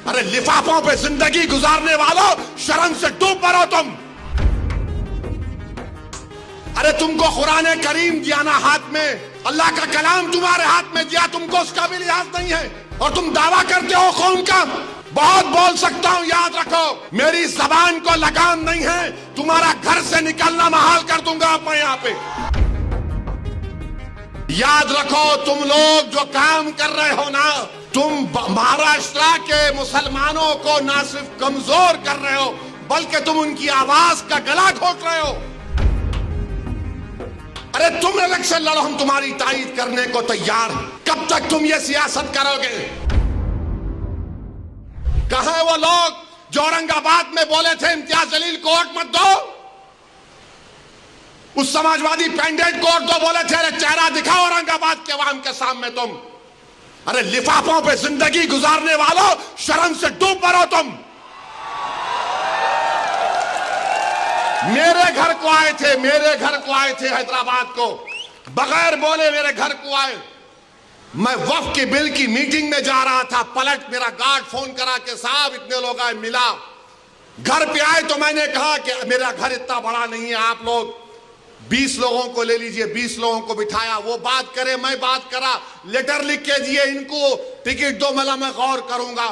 अरे लिफाफों पे जिंदगी गुजारने वालों, शर्म से डूब मरो तुम। अरे तुमको कुरान करीम दिया ना हाथ में, अल्लाह का कलाम तुम्हारे हाथ में दिया, तुमको उसका भी लिहाज नहीं है और तुम दावा करते हो कौम का। बहुत बोल सकता हूं, याद रखो मेरी जबान को लगाम नहीं है, तुम्हारा घर से निकलना महाल कर दूंगा अपने यहां पे। याद रखो तुम लोग जो काम कर रहे हो ना, तुम महाराष्ट्र के मुसलमानों को ना सिर्फ कमजोर कर रहे हो बल्कि तुम उनकी आवाज का गला घोट रहे हो। अरे तुम इलेक्शन लड़ो, हम तुम्हारी तायीद करने को तैयार। कब तक तुम ये सियासत करोगे? कहां है वो लोग जो औरंगाबाद में बोले थे इम्तियाज जलील को वोट मत दो? उस समाजवादी पैंडेट को तो बोले थे, अरे चेहरा दिखाओ औरंगाबाद के अवाम के सामने तुम। अरे लिफाफों पे जिंदगी गुजारने वालों, शर्म से डूब मरो तुम। मेरे घर को आए थे, मेरे घर को आए थे हैदराबाद को, बगैर बोले मेरे घर को आए। मैं वक्फ के बिल की मीटिंग में जा रहा था, पलट मेरा गार्ड फोन करा के साहब इतने लोग आए, मिला। घर पे आए तो मैंने कहा कि मेरा घर इतना बड़ा नहीं है, आप लोग 20 लोगों को ले लीजिए। 20 लोगों को बिठाया, वो बात करे, मैं बात करा, लेटर लिख के दिए, इनको टिकट दो, मला मैं गौर करूंगा।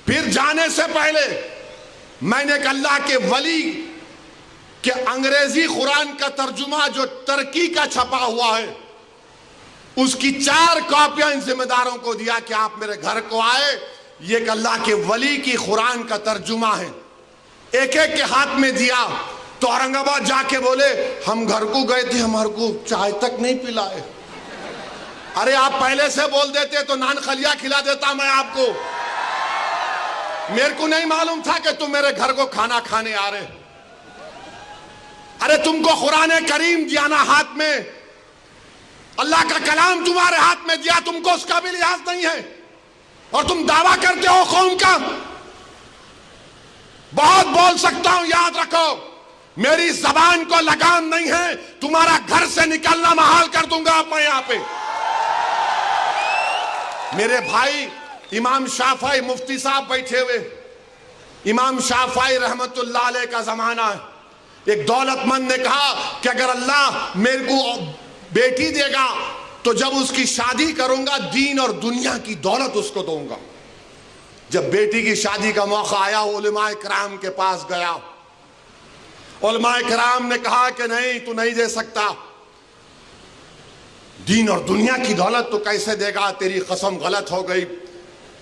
फिर जाने से पहले मैंने अल्लाह के वली के अंग्रेजी कुरान का तर्जुमा जो टर्की का छपा हुआ है, उसकी 4 कॉपियां इन जिम्मेदारों को दिया कि आप मेरे घर को आए, ये अल्लाह के वली की कुरान का तर्जुमा है। एक एक के हाथ में दिया तो औरंगाबाद जाके बोले हम घर को गए थे, हमारे को चाय तक नहीं पिलाए। अरे आप पहले से बोल देते तो नान खलिया खिला देता मैं आपको। मेरे को नहीं मालूम था कि तुम मेरे घर को खाना खाने आ रहे। अरे तुमको कुरान करीम दिया ना हाथ में, अल्लाह का कलाम तुम्हारे हाथ में दिया, तुमको उसका भी लिहाज नहीं है और तुम दावा करते हो कौम का। बहुत बोल सकता हूं, याद रखो मेरी जबान को लगाम नहीं है, तुम्हारा घर से निकलना महाल कर दूंगा अपने यहां पे। मेरे भाई इमाम शाफई मुफ्ती साहब बैठे हुए, इमाम शाफई रहमतुल्लाह अलैह का जमाना है। एक दौलतमंद ने कहा कि अगर अल्लाह मेरे को बेटी देगा तो जब उसकी शादी करूंगा दीन और दुनिया की दौलत उसको दूंगा। जब बेटी की शादी का मौका आया, उलमाए किराम के पास गया। उलमाए किराम ने कहा कि नहीं, तू नहीं दे सकता, दीन और दुनिया की दौलत तो कैसे देगा, तेरी कसम गलत हो गई।